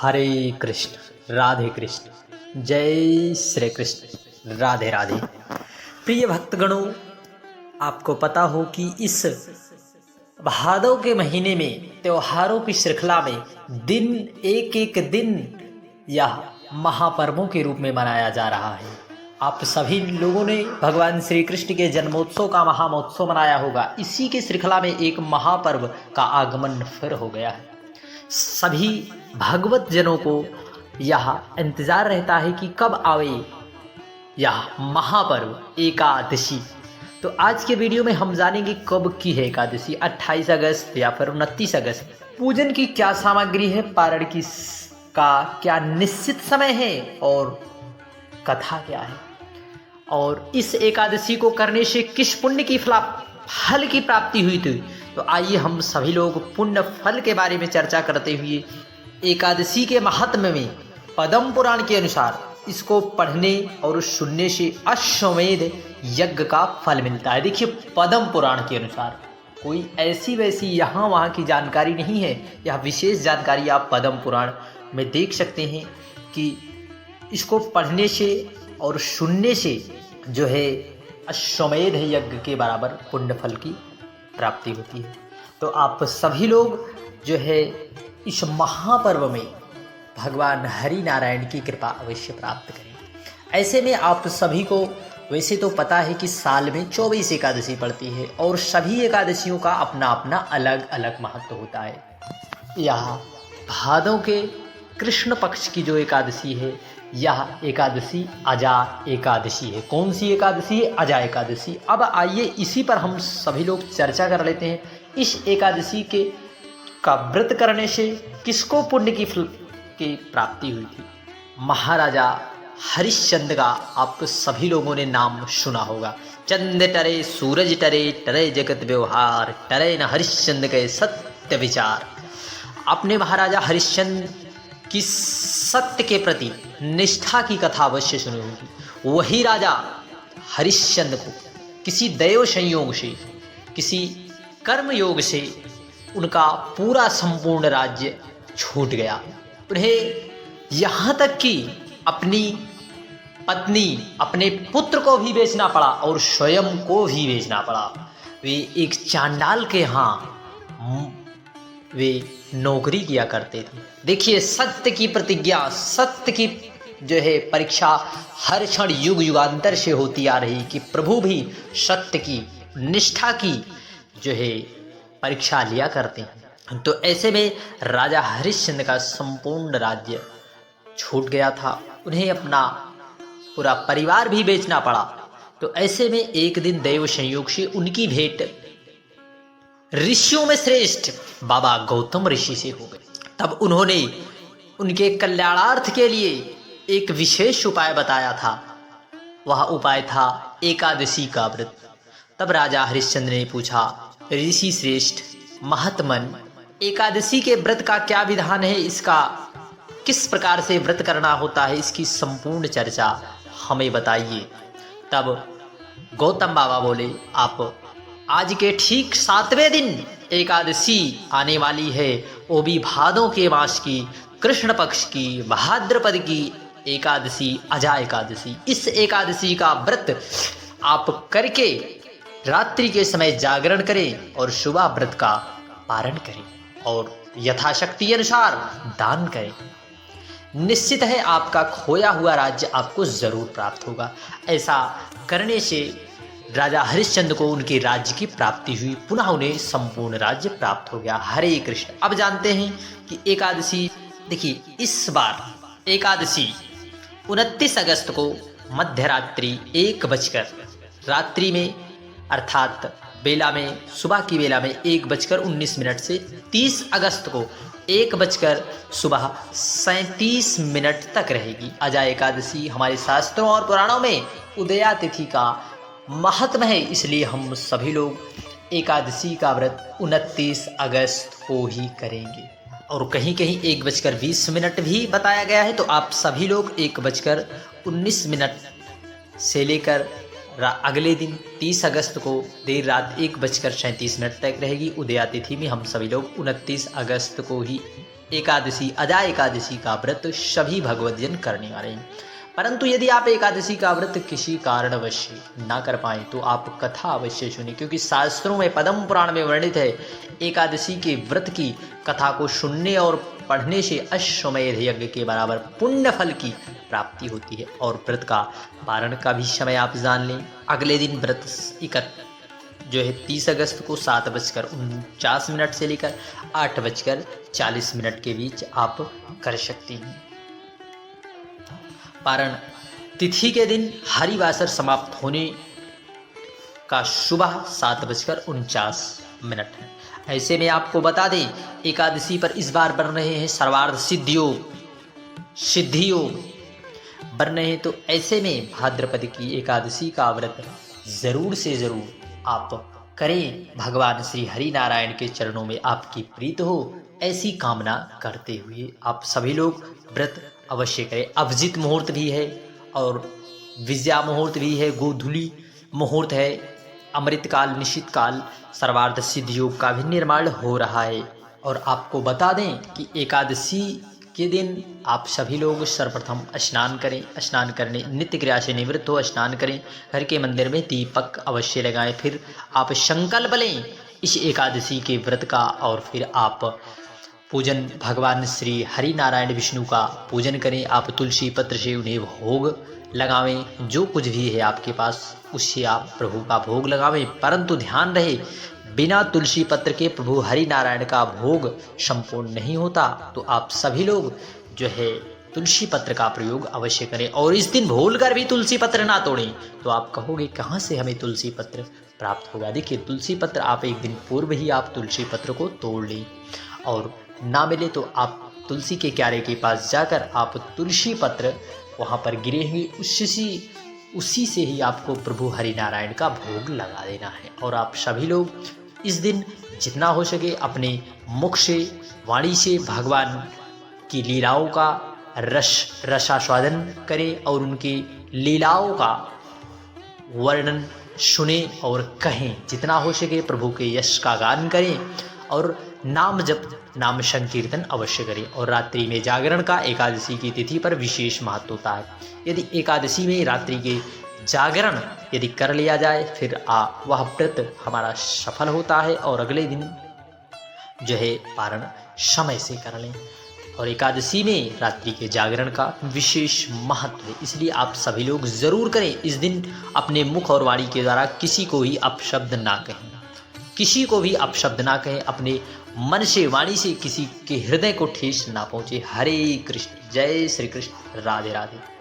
हरे कृष्ण राधे कृष्ण जय श्री कृष्ण राधे राधे। प्रिय भक्तगणों, आपको पता हो कि इस भादव के महीने में त्योहारों की श्रृंखला में दिन एक एक दिन यह महापर्वों के रूप में मनाया जा रहा है। आप सभी लोगों ने भगवान श्री कृष्ण के जन्मोत्सव का महामहोत्सव मनाया होगा। इसी के श्रृंखला में एक महापर्व का आगमन फिर हो गया है। सभी भगवत जनों को यह इंतजार रहता है कि कब आवे यह महापर्व एकादशी। तो आज के वीडियो में हम जानेंगे कब की है एकादशी, 28 अगस्त या फिर 29 अगस्त। पूजन की क्या सामग्री है, पारण की का क्या निश्चित समय है और कथा क्या है, और इस एकादशी को करने से किस पुण्य की फल की प्राप्ति हुई थी। तो आइए हम सभी लोग पुण्य फल के बारे में चर्चा करते हुए एकादशी के महात्म्य में पद्म पुराण के अनुसार इसको पढ़ने और सुनने से अश्वमेध यज्ञ का फल मिलता है। देखिए, पद्म पुराण के अनुसार कोई ऐसी वैसी यहाँ वहाँ की जानकारी नहीं है। यह विशेष जानकारी आप पद्म पुराण में देख सकते हैं कि इसको पढ़ने से और सुनने से जो है अश्वमेध यज्ञ के बराबर पुण्य फल की प्राप्ति होती है। तो आप सभी लोग जो है इस महापर्व में भगवान हरि नारायण की कृपा अवश्य प्राप्त करें। ऐसे में आप सभी को वैसे तो पता है कि साल में 24 एकादशी पड़ती है और सभी एकादशियों का अपना अपना अलग अलग महत्व होता है। यह भादों के कृष्ण पक्ष की जो एकादशी है, यह एकादशी अजा एकादशी है। कौन सी एकादशी है? अजा एकादशी। अब आइए इसी पर हम सभी लोग चर्चा कर लेते हैं। इस एकादशी के का व्रत करने से किसको पुण्य की प्राप्ति हुई थी? महाराजा हरिश्चंद्र का आप सभी लोगों ने नाम सुना होगा। चंद टरे सूरज टरे, टरे जगत व्यवहार, टरे न हरिश्चंद्र के सत्य विचार। आपने महाराजा हरिश्चंद्र की सत्य के प्रति निष्ठा की कथा अवश्य सुनी होगी। वही राजा हरिश्चंद्र को किसी दैव संयोग से, किसी कर्म योग से उनका पूरा संपूर्ण राज्य छूट गया। उन्हें यहाँ तक कि अपनी पत्नी, अपने पुत्र को भी बेचना पड़ा और स्वयं को भी बेचना पड़ा। वे एक चांडाल के यहाँ वे नौकरी किया करते थे। देखिए, सत्य की प्रतिज्ञा, सत्य की जो है परीक्षा हर क्षण युग युगांतर से होती आ रही कि प्रभु भी सत्य की, निष्ठा की जो है परीक्षा लिया करते हैं। तो ऐसे में राजा हरिश्चंद्र का संपूर्ण राज्य छूट गया था। उन्हें अपना पूरा परिवार भी बेचना पड़ा। तो ऐसे में एक दिन दैव संयोग से उनकी भेंट ऋषियों में श्रेष्ठ बाबा गौतम ऋषि से हो गई। तब उन्होंने उनके कल्याणार्थ के लिए एक विशेष उपाय बताया था। वह उपाय था एकादशी का व्रत। तब राजा हरिश्चंद्र ने पूछा, ऋषि श्रेष्ठ महात्मन, एकादशी के व्रत का क्या विधान है, इसका किस प्रकार से व्रत करना होता है, इसकी संपूर्ण चर्चा हमें बताइए। तब गौतम बाबा बोले, आप आज के ठीक 7वें दिन एकादशी आने वाली है, वो भी भादों के मास की, कृष्ण पक्ष की, भाद्रपद की एकादशी, अजा एकादशी। इस एकादशी का व्रत आप करके रात्रि के समय जागरण करें और सुबह व्रत का पारण करें और यथाशक्ति अनुसार दान करें। निश्चित है आपका खोया हुआ राज्य आपको जरूर प्राप्त होगा। ऐसा करने से राजा हरिश्चंद्र को उनके राज्य की प्राप्ति हुई। पुनः उन्हें संपूर्ण राज्य प्राप्त हो गया। हरे कृष्ण। अब जानते हैं कि एकादशी, देखिए इस बार एकादशी 29 अगस्त को मध्यरात्रि 1 बजकर रात्रि में अर्थात बेला में, सुबह की बेला में 1:19 से 30 अगस्त को 1:37 तक रहेगी। अजा एकादशी हमारे शास्त्रों और पुराणों में उदया तिथि का महत्व है, इसलिए हम सभी लोग एकादशी का व्रत 29 अगस्त को ही करेंगे। और कहीं कहीं 1:20 भी बताया गया है। तो आप सभी लोग 1:19 से लेकर अगले दिन 30 अगस्त को देर रात 1:37 तक रहेगी। उदया तिथि में हम सभी लोग 29 अगस्त को ही एकादशी अजा एकादशी का व्रत सभी भगवतजन करने वाले हैं। परंतु यदि आप एकादशी का व्रत किसी कारणवश ना कर पाए तो आप कथा अवश्य सुनिए, क्योंकि शास्त्रों में पद्म पुराण में वर्णित है एकादशी के व्रत की कथा को सुनने और पढ़ने से अश्वमेध यज्ञ के बराबर पुण्य फल की प्राप्ति होती है। और व्रत का पारण का भी समय आप जान लें। अगले दिन व्रत जो है 30 अगस्त को 7:49 से लेकर 8:40 के बीच आप कर सकती हैं। पारण तिथि के दिन हरिवासर समाप्त होने का सुबह 7:49 है। ऐसे में आपको बता दें एकादशी पर इस बार बन रहे हैं सर्वार्थ सिद्धि योग बन रहे हैं। तो ऐसे में भाद्रपद की एकादशी का व्रत जरूर से जरूर आप करें। भगवान श्री हरि नारायण के चरणों में आपकी प्रीत हो, ऐसी कामना करते हुए आप सभी लोग व्रत अवश्य करें। अभिजित मुहूर्त भी है और विद्या मुहूर्त भी है, गोधूली मुहूर्त है, अमृत काल, निश्चित काल, सर्वार्थ सिद्ध योग का भी निर्माण हो रहा है। और आपको बता दें कि एकादशी के दिन आप सभी लोग सर्वप्रथम स्नान करें। स्नान करने नित्य क्रिया से निवृत्त हो स्नान करें, घर के मंदिर में दीपक अवश्य लगाएं। फिर आप संकल्प लें इस एकादशी के व्रत का और फिर आप पूजन भगवान श्री हरि नारायण विष्णु का पूजन करें। आप तुलसी पत्र से उन्हें भोग लगावें, जो कुछ भी है आपके पास उससे आप प्रभु का भोग लगावें। परंतु ध्यान रहे बिना तुलसी पत्र के प्रभु हरि नारायण का भोग संपूर्ण नहीं होता। तो आप सभी लोग जो है तुलसी पत्र का प्रयोग अवश्य करें। और इस दिन भूलकर भी तुलसी पत्र ना तोड़ें। तो आप कहोगे कहाँ से हमें तुलसी पत्र प्राप्त होगा? देखिए तुलसी पत्र आप एक दिन पूर्व ही आप तुलसी पत्र को तोड़ लें, और ना मिले तो आप तुलसी के क्यारे के पास जाकर आप तुलसी पत्र वहाँ पर गिरे हुए उसी से ही आपको प्रभु हरि नारायण का भोग लगा देना है। और आप सभी लोग इस दिन जितना हो सके अपने मुख से वाणी से भगवान की लीलाओं का रसास्वादन करें और उनकी लीलाओं का वर्णन सुने और कहें। जितना हो सके प्रभु के यश का गान करें और नाम जप नाम संकीर्तन अवश्य करें। और रात्रि में जागरण का एकादशी की तिथि पर विशेष महत्व होता है। यदि एकादशी में रात्रि के जागरण यदि कर लिया जाए फिर वह व्रत हमारा सफल होता है और अगले दिन जो है पारण समय से कर लें। और एकादशी में रात्रि के जागरण का विशेष महत्व है, इसलिए आप सभी लोग जरूर करें। इस दिन अपने मुख और वाणी के द्वारा किसी को ही अपशब्द ना कहें, किसी को भी अपशब्द ना कहें। अपने मन से वाणी से किसी के हृदय को ठेस ना पहुंचे। हरे कृष्ण, जय श्री कृष्ण, राधे राधे।